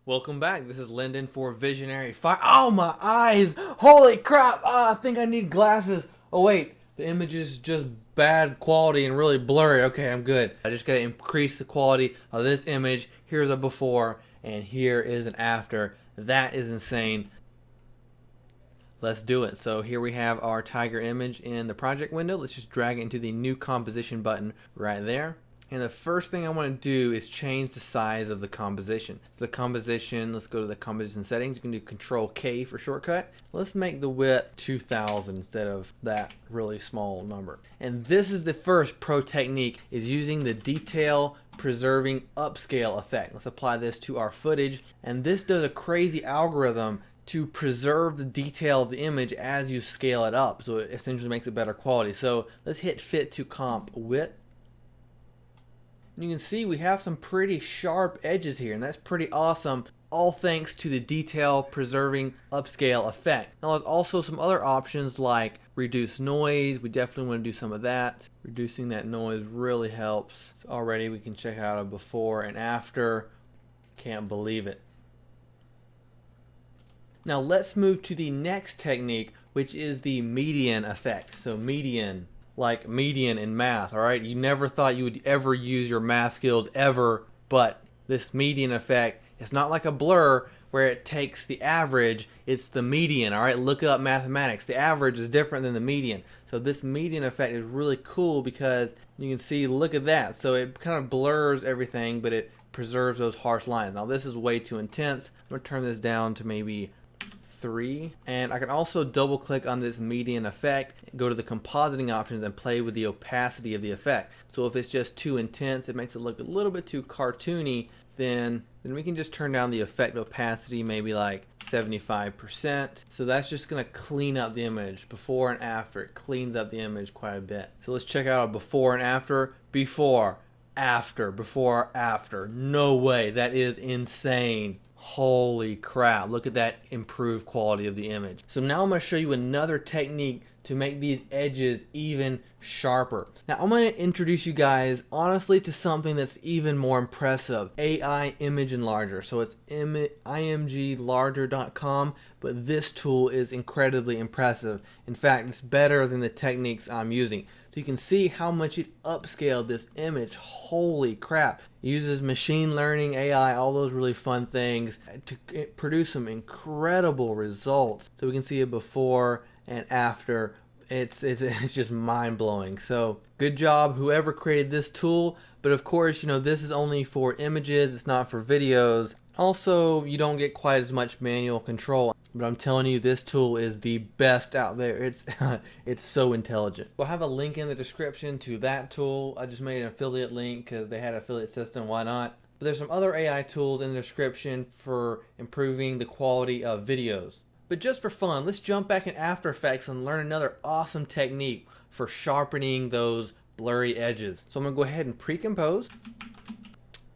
Welcome back. This is Lyndon for Visionary Fire. Oh, my eyes! Holy crap! I think I need glasses. Oh, wait. The image is just bad quality and really blurry. Okay, I'm good. I just gotta increase the quality of this image. Here's a before, and here is an after. That is insane. Let's do it. So here we have our tiger image in the project window. Let's just drag it into the new composition button right there. And the first thing I want to do is change the size of the composition. So the composition, let's go to the composition settings. You can do Control K for shortcut. Let's make the width 2000 instead of that really small number. And this is the first pro technique, is using the detail preserving upscale effect. Let's apply this to our footage. And this does a crazy algorithm to preserve the detail of the image as you scale it up. So it essentially makes it better quality. So let's hit Fit to Comp Width. You can see we have some pretty sharp edges here, and that's pretty awesome, all thanks to the detail preserving upscale effect. Now there's also some other options like reduce noise. We definitely want to do some of that. Reducing that noise really helps. So already we can check out a before and after. Can't believe it. Now let's move to the next technique, which is the median effect. So median, like median in math, all right? You never thought you would ever use your math skills ever, but this median effect, it's not like a blur where it takes the average, it's the median, all right? Look up mathematics. The average is different than the median. So this median effect is really cool because you can see, look at that. So it kind of blurs everything, but it preserves those harsh lines. Now this is way too intense. I'm gonna turn this down to maybe 3, and I can also double click on this median effect, go to the compositing options and play with the opacity of the effect. So if it's just too intense, it makes it look a little bit too cartoony, then we can just turn down the effect opacity maybe like 75%. So that's just gonna clean up the image. Before and after, it cleans up the image quite a bit. So let's check out a before and after. Before, after. No way, that is insane. Holy crap, look at that improved quality of the image. So now I'm going to show you another technique to make these edges even sharper. Now I'm going to introduce you guys honestly to something that's even more impressive. AI Image Enlarger. So it's imglarger.com, but this tool is incredibly impressive. In fact, it's better than the techniques I'm using. So you can see how much it upscaled this image. Holy crap. It uses machine learning, AI, all those really fun things to produce some incredible results. So we can see a before and after. It's just mind-blowing. So good job whoever created this tool. But of course, you know, this is only for images, it's not for videos. Also, you don't get quite as much manual control. But I'm telling you, this tool is the best out there. It's so intelligent. We'll have a link in the description to that tool. I just made an affiliate link because they had an affiliate system. Why not? But there's some other AI tools in the description for improving the quality of videos. But just for fun, let's jump back in After Effects and learn another awesome technique for sharpening those blurry edges. So I'm going to go ahead and pre-compose.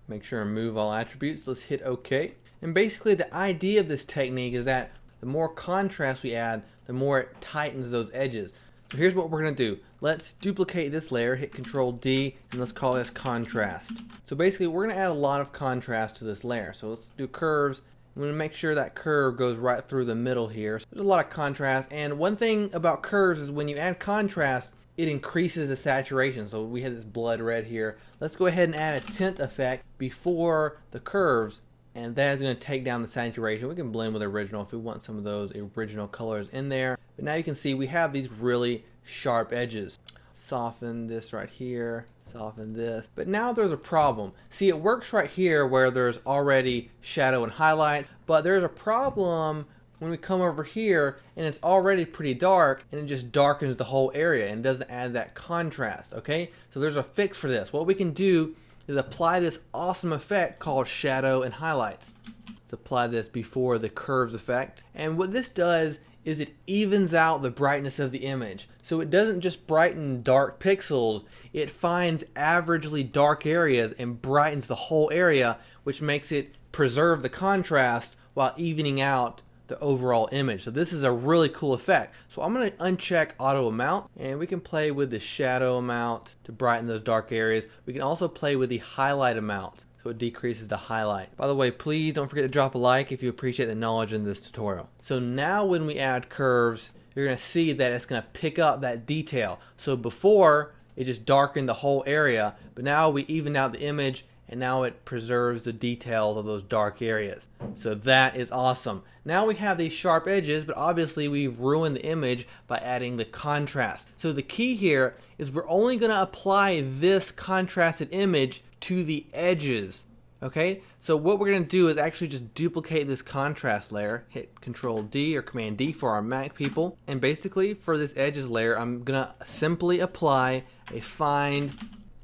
Make sure and move all attributes. Let's hit OK. And basically the idea of this technique is that the more contrast we add, the more it tightens those edges. So here's what we're going to do. Let's duplicate this layer, hit Control D, and let's call this contrast. So basically we're going to add a lot of contrast to this layer. So let's do curves. I'm going to make sure that curve goes right through the middle here. So there's a lot of contrast, and one thing about curves is when you add contrast, it increases the saturation. So we have this blood red here. Let's go ahead and add a tint effect before the curves, and that is going to take down the saturation. We can blend with original if we want some of those original colors in there. But now you can see we have these really sharp edges. Soften this right here, soften this. But now there's a problem. See, it works right here where there's already shadow and highlight, but there's a problem when we come over here and it's already pretty dark and it just darkens the whole area and doesn't add that contrast, okay? So there's a fix for this. What we can do is apply this awesome effect called shadow and highlights. Let's apply this before the curves effect. And what this does is it evens out the brightness of the image. So it doesn't just brighten dark pixels, it finds averagely dark areas and brightens the whole area, which makes it preserve the contrast while evening out the overall image. So this is a really cool effect. So I'm going to uncheck auto amount, and we can play with the shadow amount to brighten those dark areas. We can also play with the highlight amount. so it decreases the highlight. By the way, please don't forget to drop a like if you appreciate the knowledge in this tutorial. So now when we add curves, you're going to see that it's going to pick up that detail. So before, it just darkened the whole area, but now we even out the image, and now it preserves the details of those dark areas. So that is awesome. Now we have these sharp edges, but obviously we've ruined the image by adding the contrast. So the key here is we're only going to apply this contrasted image to the edges. Okay, so what we're going to do is actually just duplicate this contrast layer, hit Control D or Command D for our Mac people, and basically for this edges layer I'm going to simply apply a find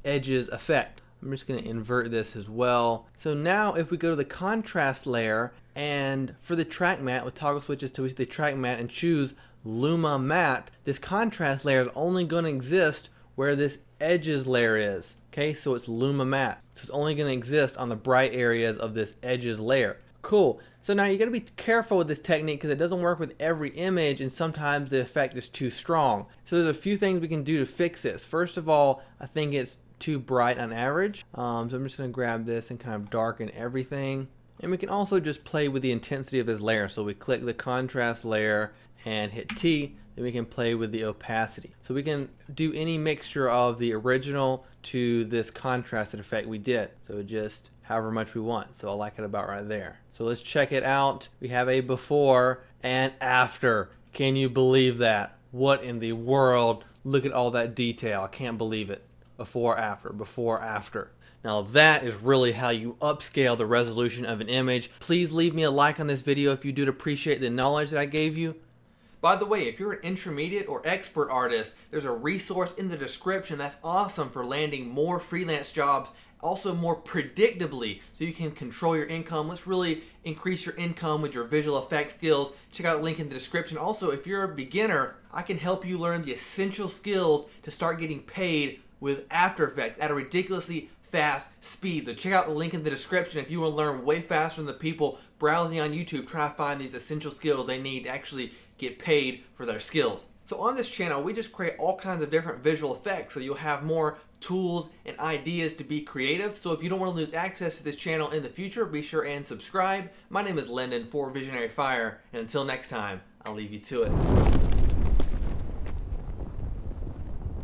edges effect. I'm just going to invert this as well. So now if we go to the contrast layer, and for the track matte with toggle switches to the track matte and choose Luma Matte, this contrast layer is only going to exist where this edges layer is. Okay, so it's Luma Matte. So it's only going to exist on the bright areas of this edges layer. Cool. So now you got to be careful with this technique because it doesn't work with every image, and sometimes the effect is too strong. So there's a few things we can do to fix this. First of all, I think it's too bright on average. So I'm just going to grab this and kind of darken everything. And we can also just play with the intensity of this layer. So we click the contrast layer and hit T, then we can play with the opacity. So we can do any mixture of the original to this contrasted effect we did. So just however much we want. So I like it about right there. So let's check it out. We have a before and after. Can you believe that? What in the world? Look at all that detail. I can't believe it. Before, after, before, after. Now that is really how you upscale the resolution of an image. Please leave me a like on this video if you do appreciate the knowledge that I gave you. By the way, if you're an intermediate or expert artist, there's a resource in the description that's awesome for landing more freelance jobs, also more predictably, so you can control your income. Let's really increase your income with your visual effects skills. Check out the link in the description. Also, if you're a beginner, I can help you learn the essential skills to start getting paid with After Effects at a ridiculously fast speed. So check out the link in the description if you want to learn way faster than the people browsing on YouTube trying to find these essential skills they need to actually get paid for their skills. So on this channel, we just create all kinds of different visual effects, so you'll have more tools and ideas to be creative. So if you don't want to lose access to this channel in the future, be sure and subscribe. My name is Lyndon for Visionary Fire, and until next time, I'll leave you to it.